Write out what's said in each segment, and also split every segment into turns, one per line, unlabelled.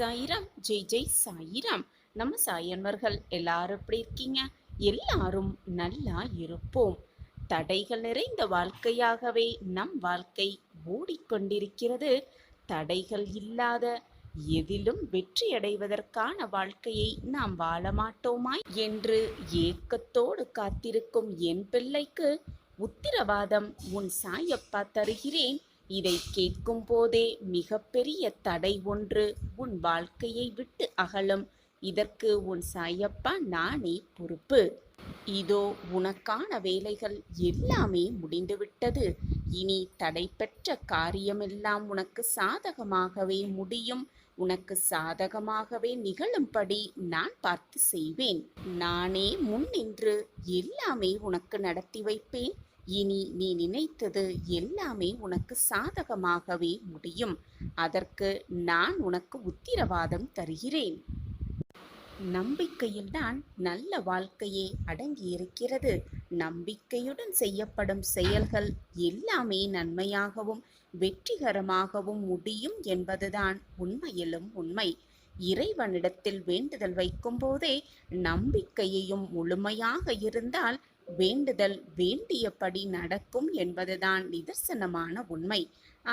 சாயிராம். ஜெய் ஜெய் சாயிராம். நம்ம சாயன்வர்கள் எல்லாரும் எப்படி இருக்கீங்க? எல்லாரும் நல்லா இருப்போம். தடைகள் நிறைந்த வாழ்க்கையாகவே நம் வாழ்க்கை ஓடிக்கொண்டிருக்கிறது. தடைகள் இல்லாத எதிலும் வெற்றியடைவதற்கான வாழ்க்கையை நாம் வாழ மாட்டோமா என்று ஏக்கத்தோடு காத்திருக்கும் என் பிள்ளைக்கு உத்திரவாதம் உன் சாயப்பா தருகிறேன். இதை கேட்கும் போதே மிகப்பெரிய தடை ஒன்று உன் வாழ்க்கையை விட்டு அகலும். இதற்கு உன் சாயப்பா நானே பொறுப்பு. இதோ உனக்கான வேலைகள் எல்லாமே முடிந்துவிட்டது. இனி தடை பெற்ற காரியமெல்லாம் உனக்கு சாதகமாகவே முடியும். உனக்கு சாதகமாகவே நிகழும்படி நான் பார்த்து செய்வேன். நானே முன் நின்று எல்லாமே உனக்கு நடத்தி வைப்பேன். இனி நீ நினைத்தது எல்லாமே உனக்கு சாதகமாகவே முடியும். அதற்கு நான் உனக்கு உத்திரவாதம் தருகிறேன். நம்பிக்கையில்தான் நல்ல வாழ்க்கையே அடங்கியிருக்கிறது. நம்பிக்கையுடன் செய்யப்படும் செயல்கள் எல்லாமே நன்மையாகவும் வெற்றிகரமாகவும் முடியும் என்பதுதான் உண்மையிலும் உண்மை. இறைவனிடத்தில் வேண்டுதல் வைக்கும் போதே நம்பிக்கையையும் முழுமையாக இருந்தால் வேண்டுதல் வேண்டியபடி நடக்கும் என்பதுதான் நிதர்சனமான உண்மை.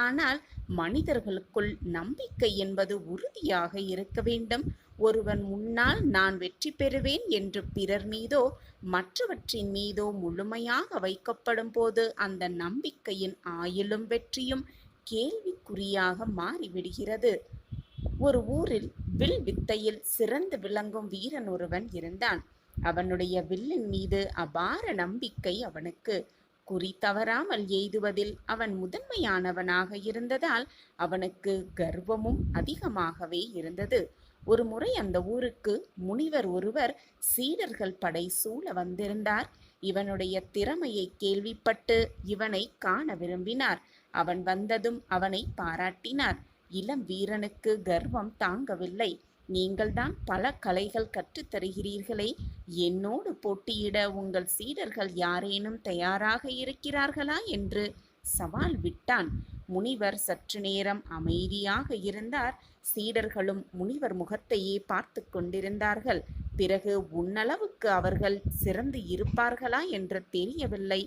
ஆனால் மனிதர்களுக்குள் நம்பிக்கை என்பது உறுதியாக இருக்க வேண்டும். ஒருவன் முன்னால் நான் வெற்றி பெறுவேன் என்று பிறர் மீதோ மற்றவற்றின் மீதோ முழுமையாக வைக்கப்படும் போது அந்த நம்பிக்கையின் ஆயுளும் வெற்றியும் கேள்விக்குறியாக மாறிவிடுகிறது. ஒரு ஊரில் வில் வித்தையில் சிறந்து விளங்கும் வீரன் ஒருவன் இருந்தான். அவனுடைய வில்லின் மீது அபார நம்பிக்கை அவனுக்கு. குறி தவறாமல் எய்துவதில் அவன் முதன்மையானவனாக இருந்ததால் அவனுக்கு கர்வமும் அதிகமாகவே இருந்தது. ஒரு முறை அந்த ஊருக்கு முனிவர் ஒருவர் சீடர்கள் படை சூழ வந்திருந்தார். இவனுடைய திறமையை கேள்விப்பட்டு இவனை காண விரும்பினார். அவன் வந்ததும் அவனை பாராட்டினார். இளம் வீரனுக்கு கர்வம் தாங்கவில்லை. நீங்கள்தான் பல கலைகள் கற்றுத் தருகிறீர்களே, என்னோடு போட்டியிட உங்கள் சீடர்கள் யாரேனும் தயாராக இருக்கிறார்களா என்று சவால் விட்டான். முனிவர் சற்று நேரம் அமைதியாக இருந்தார். சீடர்களும் முனிவர் முகத்தையே பார்த்து கொண்டிருந்தார்கள். பிறகு உன்னளவுக்கு அவர்கள் சிறந்து இருப்பார்களா என்று தெரியவில்லை.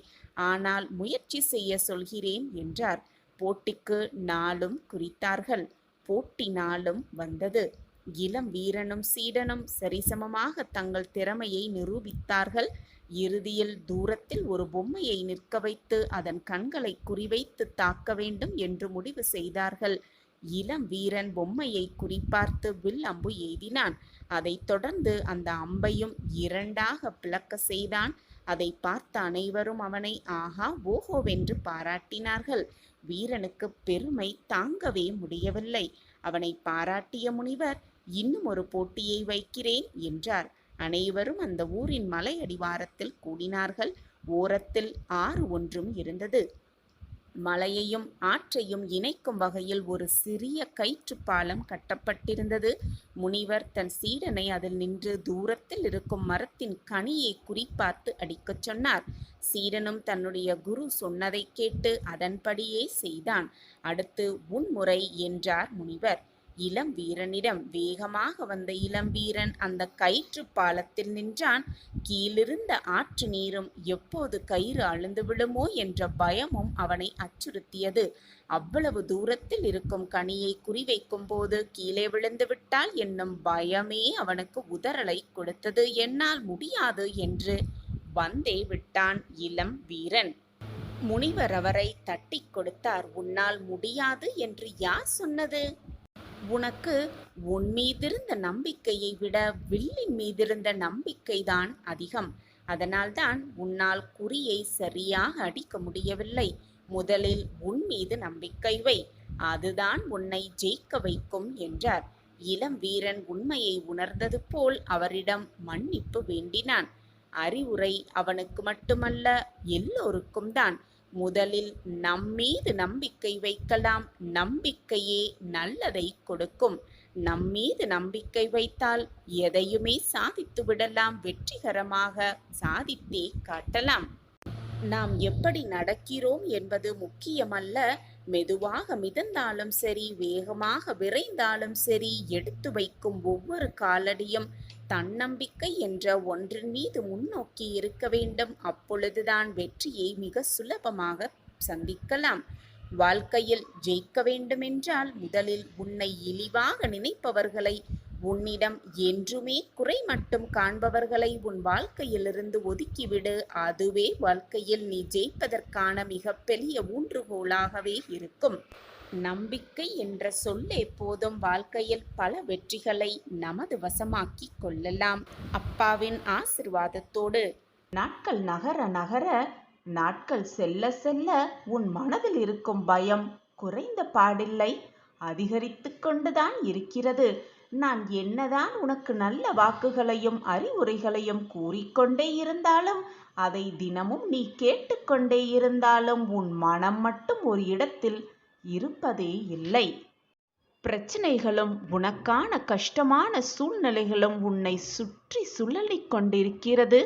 ஆனால் முயற்சி செய்ய சொல்கிறேன் என்றார். போட்டிக்கு நாளும் குறித்தார்கள். போட்டி நாளும் வந்தது. இளம் வீரனும் சீடனும் சரிசமமாக தங்கள் திறமையை நிரூபித்தார்கள். இறுதியில் தூரத்தில் ஒரு பொம்மையை நிற்க வைத்து அதன் கண்களை குறிவைத்து தாக்க வேண்டும் என்று முடிவு செய்தார்கள். இளம் வீரன் பொம்மையை குறிப்பார்த்து வில் அம்பு எய்தினான். அதைத் தொடர்ந்து அந்த அம்பையும் இரண்டாக பிளக்க செய்தான். அதை பார்த்த அனைவரும் அவனை ஆஹா ஓஹோவென்று பாராட்டினார்கள். வீரனுக்கு பெருமை தாங்கவே முடியவில்லை. அவனை பாராட்டிய முனிவர் இன்னும் ஒரு போட்டியை வைக்கிறேன் என்றார். அனைவரும் அந்த ஊரின் மலை அடிவாரத்தில் கூடினார்கள். ஓரத்தில் ஆறு ஒன்றும் இருந்தது. மலையையும் ஆற்றையும் இணைக்கும் வகையில் ஒரு சிறிய கயிற்று பாலம் கட்டப்பட்டிருந்தது. முனிவர் தன் சீடனை அதில் நின்று தூரத்தில் இருக்கும் மரத்தின் கனியை குறிப்பார்த்து அடிக்கச் சொன்னார். சீடனும் தன்னுடைய குரு சொன்னதை கேட்டு அதன்படியே செய்தான். அடுத்து உன்முறை என்றார் முனிவர். இளம் வீரனிடம் வேகமாக வந்த இளம் வீரன் அந்த கயிற்று பாலத்தில் நின்றான். கீழிருந்த ஆற்று நீரும் எப்போது கயிறு அழுந்து விழுமோ என்ற பயமும் அவனை அச்சுறுத்தியது. அவ்வளவு தூரத்தில் இருக்கும் கனியை குறிவைக்கும் போது கீழே விழுந்து விட்டால் என்னும் பயமே அவனுக்கு உதறலை கொடுத்தது. என்னால் முடியாது என்று வந்தே விட்டான் இளம் வீரன். முனிவர் அவரை தட்டி கொடுத்தார். உன்னால் முடியாது என்று யார் சொன்னது? உனக்கு உன் மீதிருந்த நம்பிக்கையை விட வில்லின் மீதிருந்த நம்பிக்கைதான் அதிகம். அதனால்தான் உன்னால் குறியை சரியாக அடிக்க முடியவில்லை. முதலில் உன் மீது நம்பிக்கை வை, அதுதான் உன்னை ஜெயிக்க வைக்கும் என்றார். இளம் வீரன் உண்மையை உணர்ந்தது போல் அவரிடம் மன்னிப்பு வேண்டினான். அறிவுரை அவனுக்கு மட்டுமல்ல, எல்லோருக்கும் தான். முதலில் நம்மீது நம்பிக்கை வைக்கலாம். நம்பிக்கையே நல்லதை கொடுக்கும். நம்மீது நம்பிக்கை வைத்தால் எதையுமே சாதித்து விடலாம். வெற்றிகரமாக சாதித்தே காட்டலாம். நாம் எப்படி நடக்கிறோம் என்பது முக்கியமல்ல, மெதுவாக மிதந்தாலும் சரி, வேகமாக விரைந்தாலும் சரி, எடுத்து வைக்கும் ஒவ்வொரு காலடியும் தன்னம்பிக்கை என்ற ஒன்றின் மீது முன்னோக்கி இருக்க வேண்டும். அப்பொழுதுதான் வெற்றியை மிக சுலபமாக சந்திக்கலாம். வாழ்க்கையில் ஜெயிக்க வேண்டுமென்றால் முதலில் உன்னை இழிவாக நினைப்பவர்களை, உன்னிடம் என்றுமே குறை மட்டும் காண்பவர்களை உன் வாழ்க்கையிலிருந்து ஒதுக்கிவிடு. அதுவே வாழ்க்கையில் நீ ஜெயிப்பதற்கான மிகப்பெரிய ஊன்றுகோலாகவே இருக்கும். நம்பிக்கை என்ற சொல்லே போதும் வாழ்க்கையில் பல வெற்றிகளை நமது வசமாக்கி கொள்ளலாம். அப்பாவின் ஆசிர்வாதத்தோடு.
நாட்கள் நகர நகர, நாட்கள் செல்ல செல்ல உன் மனதில் இருக்கும் பயம் குறைந்த பாடில்லை, அதிகரித்து கொண்டுதான் இருக்கிறது. நான் என்னதான் உனக்கு நல்ல வாக்குகளையும் அறிவுரைகளையும் கூறிக்கொண்டே இருந்தாலும், அதை தினமும் நீ கேட்டுக்கொண்டே இருந்தாலும் உன் மனம் மட்டும் ஒரு இடத்தில் இருப்பதே இல்லை. பிரச்சனைகளும் உனக்கான கஷ்டமான சூழ்நிலைகளும் உன்னை சுற்றி சுழலிக் கொண்டிருக்கிறது.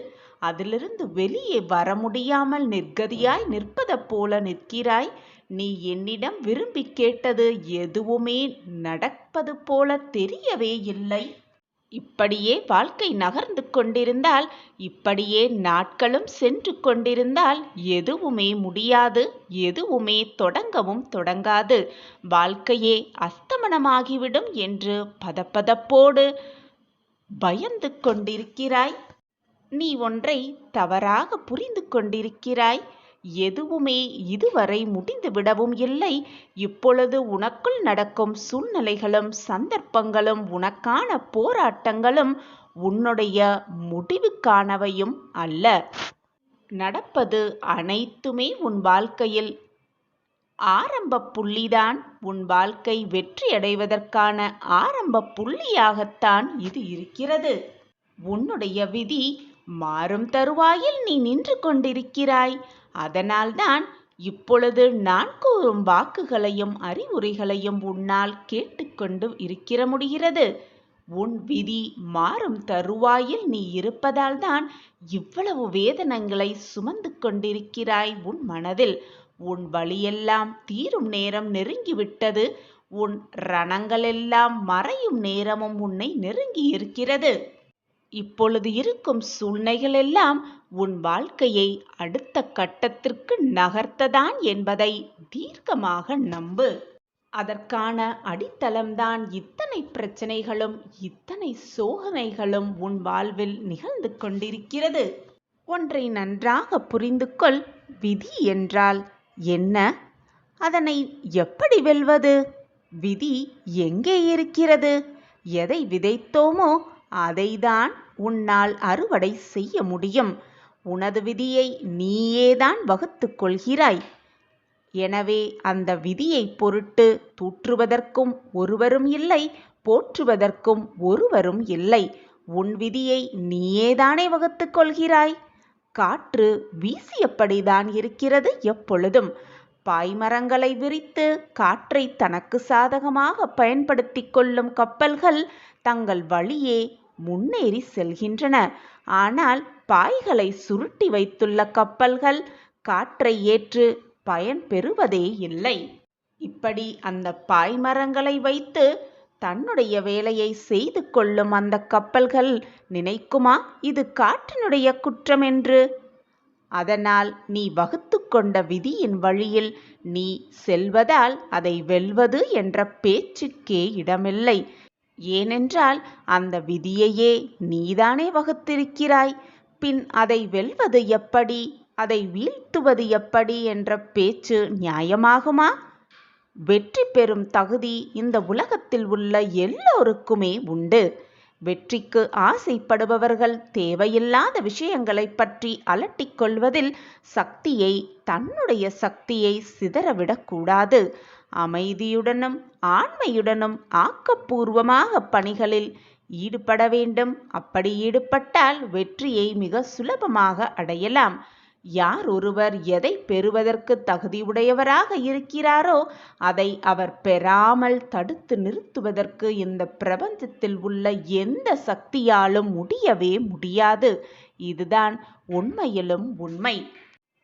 அதிலிருந்து வெளியே வர முடியாமல் நிர்கதியாய் நிற்பது போல நிற்கிறாய். நீ என்னிடம் விரும்பி கேட்டது எதுவுமே நடப்பது போல தெரியவே இல்லை. இப்படியே வாழ்க்கை நகர்ந்து கொண்டிருந்தால், இப்படியே நாட்களும் சென்று கொண்டிருந்தால் எதுவுமே முடியாது, எதுவுமே தொடங்கவும் தொடங்காது. வாழ்க்கையே அஸ்தமனமாகிவிடும் என்று பதப்பதப்போடு பயந்து கொண்டிருக்கிறாய். நீ ஒன்றை தவறாக புரிந்து கொண்டிருக்கிறாய். எதுவுமே இதுவரை முடிந்து விடவும் இல்லை. இப்பொழுது உனக்குள் நடக்கும் சூழ்நிலைகளும் சந்தர்ப்பங்களும் உனக்கான போராட்டங்களும் உன்னுடைய முடிவுக்கானவையும் அல்ல. நடப்பது அனைத்துமே உன் வாழ்க்கையில் ஆரம்ப புள்ளிதான். உன் வாழ்க்கை வெற்றி அடைவதற்கான ஆரம்ப புள்ளியாகத்தான் இது இருக்கிறது. உன்னுடைய விதி மாறும் தருவாயில் நீ நின்று கொண்டிருக்கிறாய். அதனால்தான் இப்பொழுது நான் கூறும் வாக்குகளையும் அறிவுரைகளையும் உன்னால் கேட்டுக்கொண்டு இருக்கிற முடிகிறது. உன் விதி மாறும் தருவாயில் நீ இருப்பதால் தான் இவ்வளவு வேதனைகளை சுமந்து கொண்டிருக்கிறாய் உன் மனதில். உன் வலியெல்லாம் தீரும் நேரம் நெருங்கிவிட்டது. உன் ரணங்களெல்லாம் மறையும் நேரமும் உன்னை நெருங்கி இருக்கிறது. இப்பொழுது இருக்கும் சூழ்நிலைகள் எல்லாம் உன் வாழ்க்கையை அடுத்த கட்டத்திற்கு நகர்த்ததான் என்பதை தீர்க்கமாக நம்பு. அதற்கான அடித்தளம்தான் இத்தனை பிரச்சனைகளும் இத்தனை சோதனைகளும் உன் வாழ்வில் நிகழ்ந்து கொண்டிருக்கிறது. ஒன்றை நன்றாக புரிந்து கொள். விதி என்றால் என்ன? அதனை எப்படி வெல்வது? விதி எங்கே இருக்கிறது? எதை விதைத்தோமோ அதைதான் உன்னால் அறுவடை செய்ய முடியும். உனது விதியை நீயேதான் வகுத்து கொள்கிறாய். எனவே அந்த விதியை பொருட்டு தூற்றுவதற்கும் ஒருவரும் இல்லை, போற்றுவதற்கும் ஒருவரும் இல்லை. உன் விதியை நீயேதானே வகுத்து கொள்கிறாய். காற்று வீசியபடிதான் இருக்கிறது எப்பொழுதும். பாய்மரங்களை விரித்து காற்றை தனக்கு சாதகமாக பயன்படுத்தி கொள்ளும் கப்பல்கள் தங்கள் வழியே முன்னேறி செல்கின்றன. ஆனால் பாய்களை சுருட்டி வைத்துள்ள கப்பல்கள் காற்றை ஏற்று பயன் பெறுவதே இல்லை. இப்படி அந்த பாய்மரங்களை வைத்து தன்னுடைய வேலையை செய்து கொள்ளும் அந்த கப்பல்கள் நினைக்குமா இது காற்றினுடைய குற்றம் என்று? அதனால் நீ வகுத்து கொண்ட விதியின் வழியில் நீ செல்வதால் அதை வெல்வது என்ற பேச்சுக்கே இடமில்லை. ஏனென்றால் அந்த விதியையே நீதானே வகுத்திருக்கிறாய். பின் அதை வெல்வது எப்படி, அதை வீழ்த்துவது எப்படி என்ற பேச்சு நியாயமாகுமா? வெற்றி பெறும் தகுதி இந்த உலகத்தில் உள்ள எல்லோருக்குமே உண்டு. வெற்றிக்கு ஆசைப்படுபவர்கள் தேவையில்லாத விஷயங்களை பற்றி அலட்டிக் கொள்வதில் தன்னுடைய சக்தியை சிதறவிடக்கூடாது. அமைதியுடனும் ஆண்மையுடனும் ஆக்கப்பூர்வமாக பணிகளில் ஈடுபட வேண்டும். அப்படி ஈடுபட்டால் வெற்றியை மிக சுலபமாக அடையலாம். யார் ஒருவர் எதை பெறுவதற்கு தகுதியுடையவராக இருக்கிறாரோ அதை அவர் பெறாமல் தடுத்து நிறுத்துவதற்கு இந்த பிரபஞ்சத்தில் உள்ள எந்த சக்தியாலும் முடியவே முடியாது. இதுதான் உண்மையிலும் உண்மை.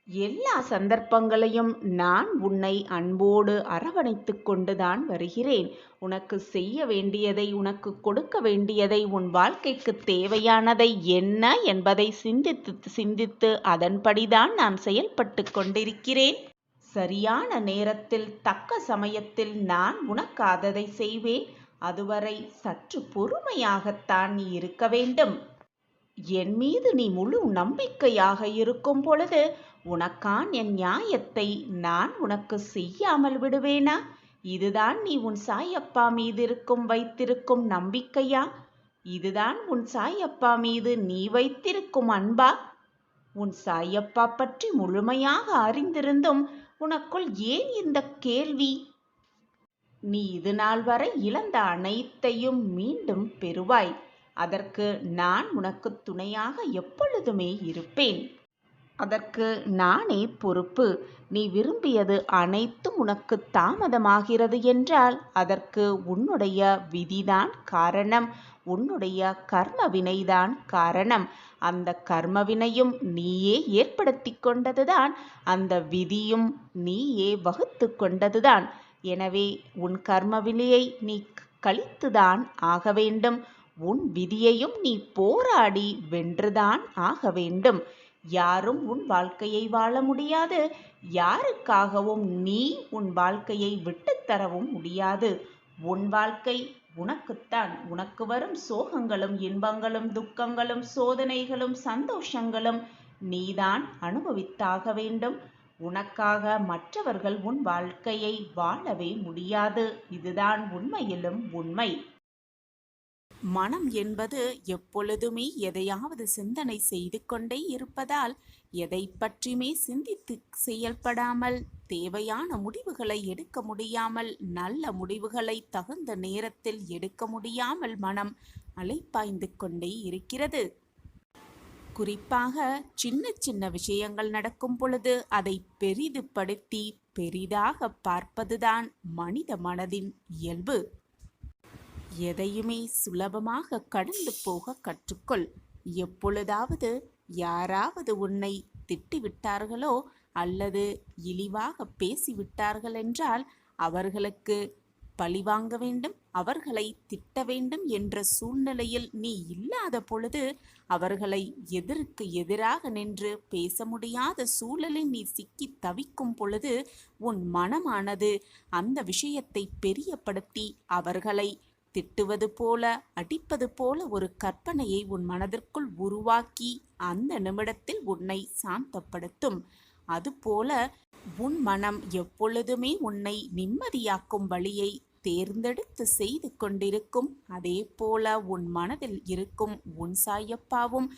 எல்லா சந்தர்ப்பங்களையும் நான் உன்னை அன்போடு அரவணைத்துக் கொண்டுதான் வருகிறேன். உனக்கு செய்ய வேண்டியதை, உனக்கு கொடுக்க வேண்டியதை, உன் வாழ்க்கைக்கு தேவையானதை என்ன என்பதை சிந்தித்து சிந்தித்து அதன்படிதான் நான் செயல்பட்டு கொண்டிருக்கிறேன். சரியான நேரத்தில், தக்க சமயத்தில் நான் உனக்காததை செய்வேன். அதுவரை சற்று பொறுமையாகத்தான் நீ இருக்க வேண்டும். என் மீது நீ முழு நம்பிக்கையாக இருக்கும் பொழுது உனக்கான் என் நியாயத்தை நான் உனக்கு செய்யாமல் விடுவேனா? இதுதான் நீ உன் சாயப்பா மீது வைத்திருக்கும் நம்பிக்கையா? இதுதான் உன் சாயப்பா மீது நீ வைத்திருக்கும் அன்பா? உன் சாயப்பா பற்றி முழுமையாக அறிந்திருந்தும் உனக்குள் ஏன் இந்த கேள்வி? நீ இது நாள் வரை இழந்த அனைத்தையும் மீண்டும் பெறுவாய். அதற்கு நான் உனக்கு துணையாக எப்பொழுதுமே இருப்பேன். அதற்கு நானே பொறுப்பு. நீ விரும்பியது அனைத்தும் உனக்கு தாமதமாகிறது என்றால் அதற்கு உன்னுடைய விதிதான் காரணம், உன்னுடைய கர்ம வினைதான் காரணம். அந்த கர்ம வினையும் நீயே ஏற்படுத்தி கொண்டதுதான், அந்த விதியும் நீயே வகுத்து கொண்டதுதான். எனவே உன் கர்ம வினையை நீ கழித்துதான் ஆக வேண்டும். உன் விதியையும் நீ போராடி வென்றுதான் ஆக வேண்டும். யாரும் உன் வாழ்க்கையை வாழ முடியாது. யாருக்காகவும் நீ உன் வாழ்க்கையை விட்டுத்தரவும் முடியாது. உன் வாழ்க்கை உனக்குத்தான். உனக்கு வரும் சோகங்களும் இன்பங்களும் துக்கங்களும் சோதனைகளும் சந்தோஷங்களும் நீதான் அனுபவித்தாக வேண்டும். உனக்காக மற்றவர்கள் உன் வாழ்க்கையை வாழவே முடியாது. இதுதான் உண்மையிலும் உண்மை.
மனம் என்பது எப்பொழுதுமே எதையாவது சிந்தனை செய்து கொண்டே இருப்பதால் எதை பற்றியுமே சிந்தித்து செயல்படாமல், தேவையான முடிவுகளை எடுக்க முடியாமல், நல்ல முடிவுகளை தகுந்த நேரத்தில் எடுக்க முடியாமல் மனம் அலைப்பாய்ந்து கொண்டே இருக்கிறது. குறிப்பாக சின்ன சின்ன விஷயங்கள் நடக்கும் பொழுது அதை பெரிதுபடுத்தி பெரிதாக பார்ப்பதுதான் மனித மனதின் இயல்பு. எதையுமே சுலபமாக கடந்து போக கற்றுக்கொள். எப்பொழுதாவது யாராவது உன்னை திட்டிவிட்டார்களோ அல்லது இழிவாக பேசிவிட்டார்கள் என்றால் அவர்களுக்கு பழிவாங்க வேண்டும், அவர்களை திட்ட வேண்டும் என்ற சூழ்நிலையில் நீ இல்லாத பொழுது, அவர்களை எதிருக்கு எதிராக நின்று பேச முடியாத சூழலில் நீ சிக்கி தவிக்கும் பொழுது உன் மனமானது அந்த விஷயத்தை பெரியப்படுத்தி அவர்களை திட்டுவது போல, அடிப்பது போல ஒரு கற்பனையை உன் மனதிற்குள் உருவாக்கி அந்த நிமிடத்தில் உன்னை சாந்தப்படுத்தும். அதுபோல உன் மனம் எப்பொழுதுமே உன்னை நிம்மதியாக்கும் வழியை தேர்ந்தெடுத்து செய்து கொண்டிருக்கும். அதே போல உன் மனதில் இருக்கும் உன் சாயப்பாவும்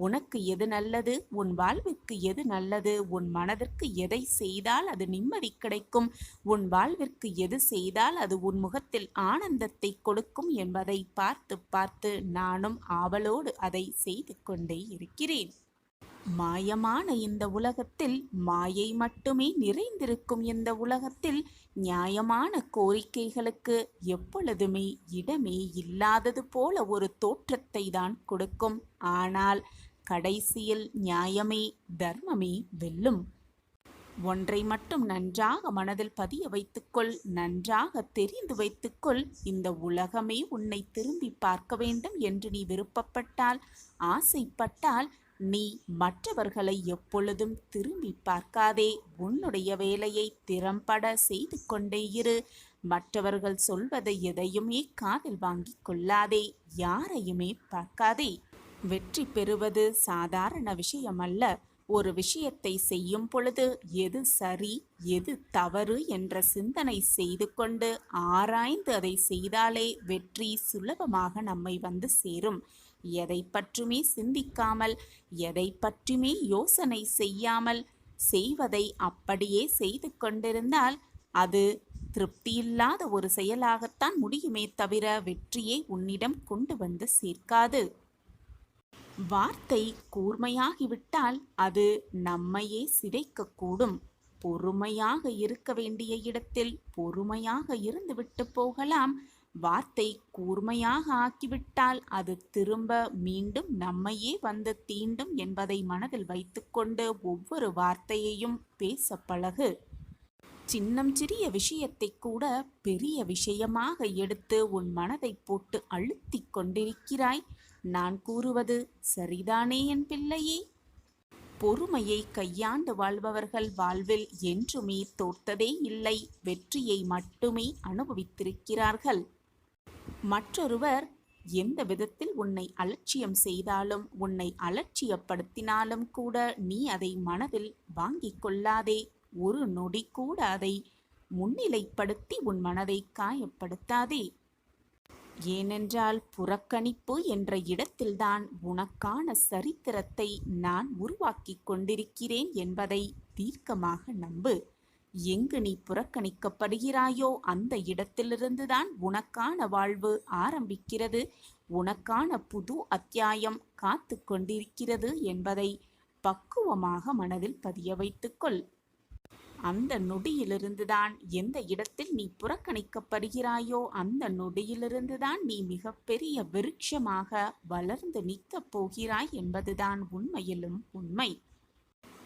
உனக்கு எது நல்லது, உன் வாழ்விற்கு எது நல்லது, உன் மனதிற்கு எதை செய்தால் அது நிம்மதி கிடைக்கும், உன் வாழ்விற்கு எது செய்தால் அது உன் முகத்தில் ஆனந்தத்தை கொடுக்கும் என்பதை பார்த்து பார்த்து நானும் ஆவலோடு அதை செய்து கொண்டே இருக்கிறேன். மாயமான இந்த உலகத்தில், மாயை மட்டுமே நிறைந்திருக்கும் இந்த உலகத்தில் நியாயமான கோரிக்கைகளுக்கு எப்பொழுதுமே இடமே இல்லாதது போல ஒரு தோற்றத்தை தான் கொடுக்கும். ஆனால் கடைசியில் நியாயமே, தர்மமே வெல்லும். ஒன்றை மட்டும் நன்றாக மனதில் பதிய வைத்துக்கொள், நன்றாக தெரிந்து வைத்துக்கொள். இந்த உலகமே உன்னை திரும்பி பார்க்க வேண்டும் என்று நீ விருப்பப்பட்டால், ஆசைப்பட்டால், நீ மற்றவர்களை எப்பொழுதும் திரும்பி பார்க்காதே. உன்னுடைய வேலையை திறம்பட செய்து கொண்டே இரு. மற்றவர்கள் சொல்வதை எதையுமே காதில் வாங்கிக் கொள்ளாதே. யாரையுமே பார்க்காதே. வெற்றி பெறுவது சாதாரண விஷயமல்ல. ஒரு விஷயத்தை செய்யும் பொழுது எது சரி எது தவறு என்ற சிந்தனை செய்து கொண்டு ஆராய்ந்து அதை செய்தாலே வெற்றி சுலபமாக நம்மை வந்து சேரும். எதை பற்றுமே சிந்திக்காமல், எதை பற்றுமே யோசனை செய்யாமல் செய்வதை அப்படியே செய்து கொண்டிருந்தால் அது திருப்தியில்லாத ஒரு செயலாகத்தான் முடியுமே தவிர வெற்றியை உன்னிடம் கொண்டு வந்து சேர்க்காது. வார்த்தை கூர்மையாகிவிட்டால் அது நம்மையே சிதைக்கக்கூடும். பொறுமையாக இருக்க வேண்டிய இடத்தில் பொறுமையாக இருந்துவிட்டு போகலாம். வார்த்தை கூர்மையாக ஆக்கிவிட்டால் அது திரும்ப மீண்டும் நம்மையே வந்து தீண்டும் என்பதை மனதில் வைத்துக்கொண்டு ஒவ்வொரு வார்த்தையையும் பேச பழகு. சின்னம் சிறிய விஷயத்தை கூட பெரிய விஷயமாக எடுத்து உன் மனதை போட்டு அழுத்திக் கொண்டிருக்கிறாய். நான் கூறுவது சரிதானே என் பிள்ளையே? பொறுமையை கையாண்டு வாழ்பவர்கள் வாழ்வில் என்றுமே தோற்றதே இல்லை, வெற்றியை மட்டுமே அனுபவித்திருக்கிறார்கள். மற்றொருவர் எந்த விதத்தில் உன்னை அலட்சியம் செய்தாலும், உன்னை அலட்சியப்படுத்தினாலும் கூட நீ அதை மனதில் வாங்கிக் கொள்ளாதே. ஒரு நொடி கூட அதை முன்னிலைப்படுத்தி உன் மனதை காயப்படுத்தாதே. ஏனென்றால் புறக்கணிப்பு என்ற இடத்தில்தான் உனக்கான சரித்திரத்தை நான் உருவாக்கிக் கொண்டிருக்கிறேன் என்பதை தீர்க்கமாக நம்பு. எங்கு நீ புறக்கணிக்கப்படுகிறாயோ அந்த இடத்திலிருந்துதான் உனக்கான வாழ்வு ஆரம்பிக்கிறது, உனக்கான புது அத்தியாயம் காத்து கொண்டிருக்கிறது என்பதை பக்குவமாக மனதில் பதிய வைத்துக்கொள். அந்த நொடியிலிருந்துதான், எந்த இடத்தில் நீ புறக்கணிக்கப்படுகிறாயோ அந்த நொடியிலிருந்துதான் நீ மிகப்பெரிய விருட்சமாக வளர்ந்து நிற்கப் போகிறாய் என்பதுதான் உண்மையிலும் உண்மை.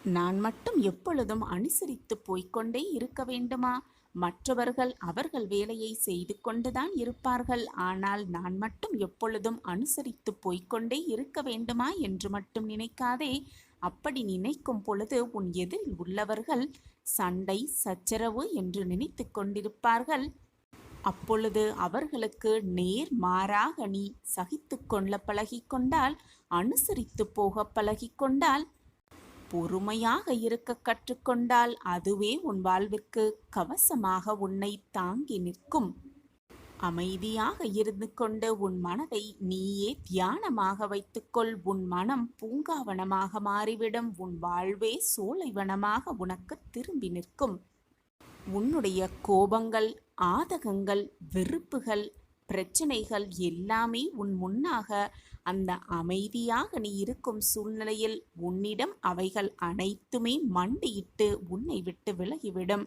நான் மட்டும் எப்பொழுதும் அனுசரித்து போய்கொண்டே இருக்க வேண்டுமா? மற்றவர்கள் அவர்கள் வேலையை செய்து கொண்டுதான் இருப்பார்கள். ஆனால் நான் மட்டும் எப்பொழுதும் அனுசரித்து போய்கொண்டே இருக்க வேண்டுமா என்று மட்டும் நினைக்காதே. அப்படி நினைக்கும் பொழுது உன் எதிரில் உள்ளவர்கள் சண்டை சச்சரவு என்று நினைத்து கொண்டிருப்பார்கள். அப்பொழுது அவர்களுக்கு நேர் மாறாக நீ சகித்து கொள்ள பழகிக்கொண்டால், அனுசரித்து போக பழகிக்கொண்டால், பொறுமையாக இருக்க கற்றுக்கொண்டால் அதுவே உன் வாழ்விற்கு கவசமாக உன்னை தாங்கி நிற்கும். அமைதியாக இருந்து கொண்டு உன் மனதை நீயே தியானமாக வைத்துக்கொள். உன் மனம் பூங்காவனமாக மாறிவிடும். உன் வாழ்வே சோலைவனமாக உனக்கு திரும்பி நிற்கும். உன்னுடைய கோபங்கள், ஆதகங்கள், வெறுப்புகள், பிரச்சனைகள் எல்லாமே உன் முன்னாக அந்த அமைதியாக நீ இருக்கும் சூழ்நிலையில் உன்னிடம் அவைகள் அனைத்துமே மண்டியிட்டு உன்னை விட்டு விலகிவிடும்.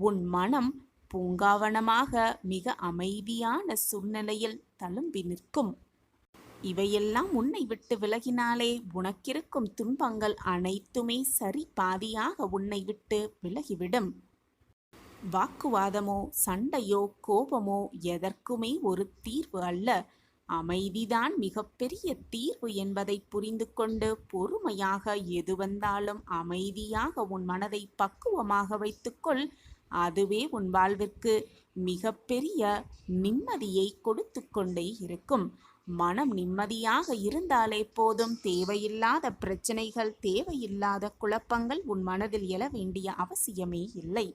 உன் மனம் பூங்காவனமாக மிக அமைதியான சூழ்நிலையில் தழும்பி நிற்கும். இவையெல்லாம் உன்னை விட்டு விலகினாலே உனக்கிருக்கும் துன்பங்கள் அனைத்துமே சரி பாதியாக உன்னை விட்டு விலகிவிடும். வாக்குவாதமோ சண்டையோ கோபமோ எதற்குமே ஒரு தீர்வு அல்ல. அமைதிதான் மிகப்பெரிய தீர்வு என்பதை புரிந்து கொண்டு பொறுமையாக எது வந்தாலும் அமைதியாக உன் மனதை பக்குவமாக வைத்துக்கொள். அதுவே உன் வாழ்விற்கு மிகப்பெரிய நிம்மதியை கொடுத்து கொண்டே இருக்கும். மனம் நிம்மதியாக இருந்தாலே போதும். தேவையில்லாத பிரச்சனைகள், தேவையில்லாத குழப்பங்கள் உன் மனதில் எழ வேண்டிய அவசியமே இல்லை.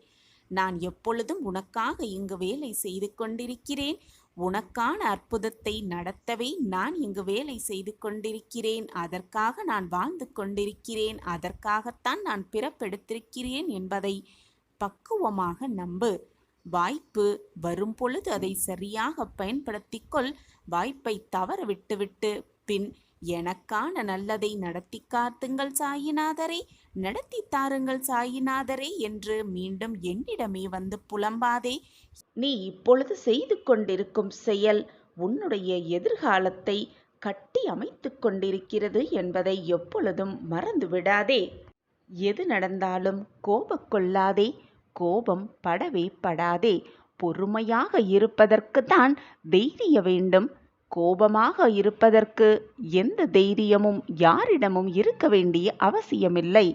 நான் எப்பொழுதும் உனக்காக இங்கு வேலை செய்து கொண்டிருக்கிறேன். உனக்கான அற்புதத்தை நடத்தவே நான் இங்கு வேலை செய்து கொண்டிருக்கிறேன். அதற்காக நான் வாழ்ந்து கொண்டிருக்கிறேன். அதற்காகத்தான் நான் பிறப்பெடுத்திருக்கிறேன் என்பதை பக்குவமாக நம்பு. வாய்ப்பு வரும் பொழுது அதை சரியாக பயன்படுத்திக்கொள். வாய்ப்பை தவற விட்டுவிட்டு பின் எனக்கான நல்லதை நடத்தி காத்துங்கள் சாயிநாதரே, நடத்தி தாருங்கள் சாயிநாதரே என்று மீண்டும் என்னிடமே வந்து புலம்பாதே.
நீ இப்பொழுது செய்து கொண்டிருக்கும் செயல் உன்னுடைய எதிர்காலத்தை கட்டி அமைத்து கொண்டிருக்கிறது என்பதை எப்பொழுதும் மறந்து விடாதே. எது நடந்தாலும் கோபக்கொள்ளாதே, கோபம் படவே படாதே. பொறுமையாக இருப்பதற்கு தான் தைரிய வேண்டும். கோபமாக இருப்பதற்கு எந்த தைரியமும் யாரிடமும் இருக்க வேண்டிய அவசியமில்லை.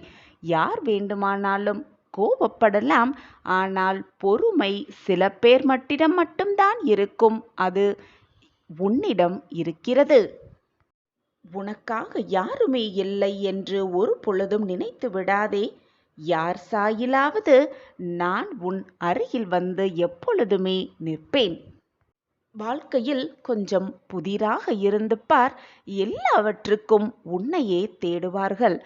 யார் வேண்டுமானாலும் கோபப்படலாம். ஆனால் பொறுமை சில பேர் மட்டும்தான் இருக்கும். அது உன்னிடம் இருக்கிறது. உனக்காக யாருமே இல்லை என்று ஒரு பொழுதும் நினைத்து விடாதே. யார் சாயிலாவது நான் உன் அருகில் வந்து எப்பொழுதுமே நிற்பேன். வாழ்க்கையில் கொஞ்சம் புதிராக இருந்து பார். எல்லாவற்றுக்கும் உன்னையே தேடுவார்கள்.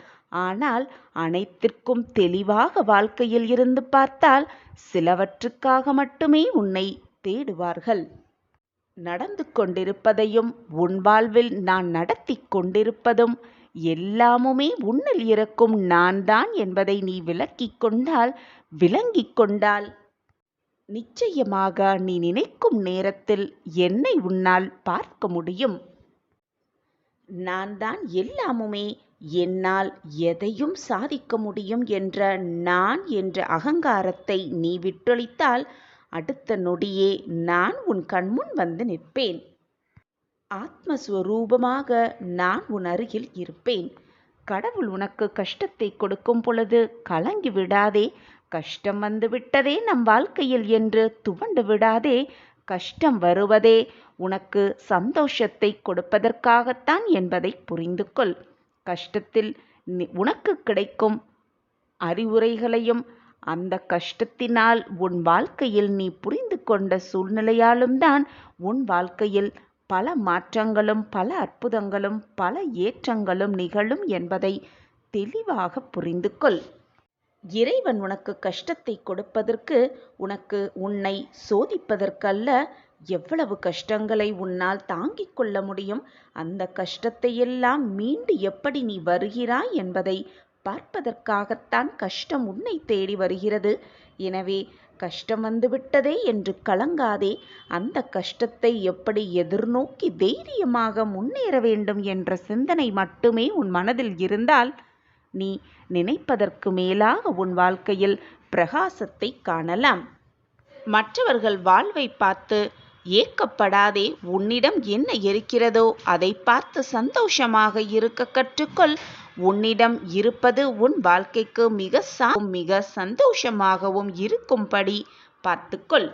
ஆனால் அனைத்திற்கும் தெளிவாக வாழ்க்கையில் இருந்து பார்த்தால் சிலவற்றுக்காக மட்டுமே உன்னை தேடுவார்கள். நடந்து கொண்டிருப்பதையும் உன் வாழ்வில் நான் நடத்தி கொண்டிருப்பதும் எல்லாமுமே உன்னில் இருக்கும் நான் தான் என்பதை நீ விளங்கிக் கொண்டால் நிச்சயமாக நீ நினைக்கும் நேரத்தில் என்னை உன்னால் பார்க்க முடியும். நான் தான் எல்லாமுமே, என்னால் எதையும் சாதிக்க முடியும் என்ற நான் என்ற அகங்காரத்தை நீ விட்டொழித்தால் அடுத்த நொடியே நான் உன் கண்முன் வந்து நிற்பேன். ஆத்மஸ்வரூபமாக நான் உன் அருகில் இருப்பேன். கடவுள் உனக்கு கஷ்டத்தை கொடுக்கும் பொழுது கலங்கி விடாதே. கஷ்டம் வந்து விட்டதே நம் வாழ்க்கையில் என்று துவண்டு விடாதே. கஷ்டம் வருவதே உனக்கு சந்தோஷத்தை கொடுப்பதற்காகத்தான் என்பதை புரிந்து கொள். கஷ்டத்தில் உனக்கு கிடைக்கும் அறிவுரைகளையும் அந்த கஷ்டத்தினால் உன் வாழ்க்கையில் நீ புரிந்து கொண்ட சூழ்நிலையாலும் தான் உன் வாழ்க்கையில் பல மாற்றங்களும் பல அற்புதங்களும் பல ஏற்றங்களும் நிகழும் என்பதை தெளிவாக புரிந்து கொள். இறைவன் உனக்கு கஷ்டத்தை கொடுப்பதற்கு உனக்கு உன்னை சோதிப்பதற்கல்ல. எவ்வளவு கஷ்டங்களை உன்னால் தாங்கிக் கொள்ள முடியும், அந்த கஷ்டத்தையெல்லாம் மீண்டு எப்படி நீ வருகிறாய் என்பதை பார்ப்பதற்காகத்தான் கஷ்டம் உன்னை தேடி வருகிறது. எனவே கஷ்டம் வந்துவிட்டதே என்று கலங்காதே. அந்த கஷ்டத்தை எப்படி எதிர்நோக்கி தைரியமாக முன்னேற வேண்டும் என்ற சிந்தனை மட்டுமே உன் மனதில் இருந்தால் நீ நினைப்பதற்கு மேலாக உன் வாழ்க்கையில் பிரகாசத்தை காணலாம். மற்றவர்கள் வாழ்வை பார்த்து ஏக்கப்படாதே. உன்னிடம் என்ன இருக்கிறதோ அதை பார்த்து சந்தோஷமாக இருக்க கற்றுக்கொள். உன்னிடம் இருப்பது உன் வாழ்க்கைக்கு மிக சந்தோஷமாகவும் இருக்கும்படி பார்த்துக்கொள்.